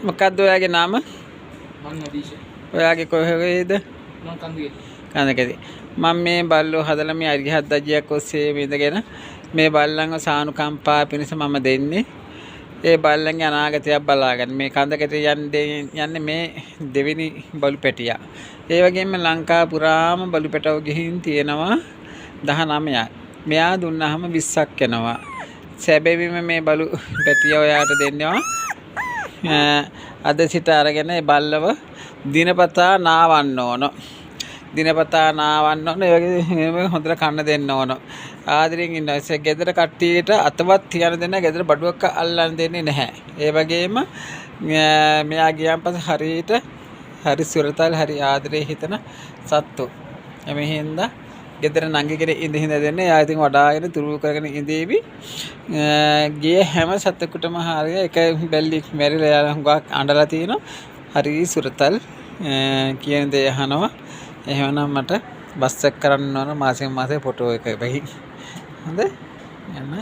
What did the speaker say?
මොකක්ද ඔයාගේ නම? මම නදීෂ. ඔයාගේ කොහෙද? මම කන්දේ. කන්දකදී. මම මේ බල්ලෝ හදලා මේ අරිහත් දජියක් ඔස්සේ විඳගෙන මේ බල්ලන්ව සානුකම්පා පිණිස මම දෙන්නේ. ඒ බල්ලන්ගේ අනාගතයක් බලාගන්න. මේ කන්දකට යන්නේ මේ දෙවෙනි බලු පැටියා. ඒ වගේම ලංකා පුරාම බලු පැටව ගිහින් තියෙනවා 19ක්. මෙයා දුන්නාම 20ක් එනවා. සැබවින්ම මේ බලු පැටියා ඔයාට දෙන්නවා. අද සිට අරගෙන ඒ බල්ලව දිනපතා නාවන්න ඕන. දිනපතා නාවන්න ඕන. ඒ වගේ හොඳට කන්න දෙන්න ඕන. ආදරෙන් ඉන්න. ගෙදර කට්ටියට අතවත් තියන දෙන්න ගෙදර බඩුවක් අල්ලන්න දෙන්නේ නැහැ. ඒ වගේම මෙයා ගියන් පස්සේ හරියට හරි සුරතල් හරි ආදරේ හිතන සත්තු. එමෙ හින්දා ගෙදර නංගිගෙන ඉඳ දෙන්නේ. එයා ඉතින් වඩාගෙන තුරු කරගෙන ඉඳීවි. ගියේ හැම සතෙකුටම හරිය එක බැල්ලි මැරිලා යාලා හුඟක් අඬලා තිනවා. හරි සුරතල් කියන දේ අහනවා. එහෙමනම් මට බස් එක කරන්න ඕන මාසෙන් මාසේ ෆොටෝ එක වෙයි. හොඳ යන්න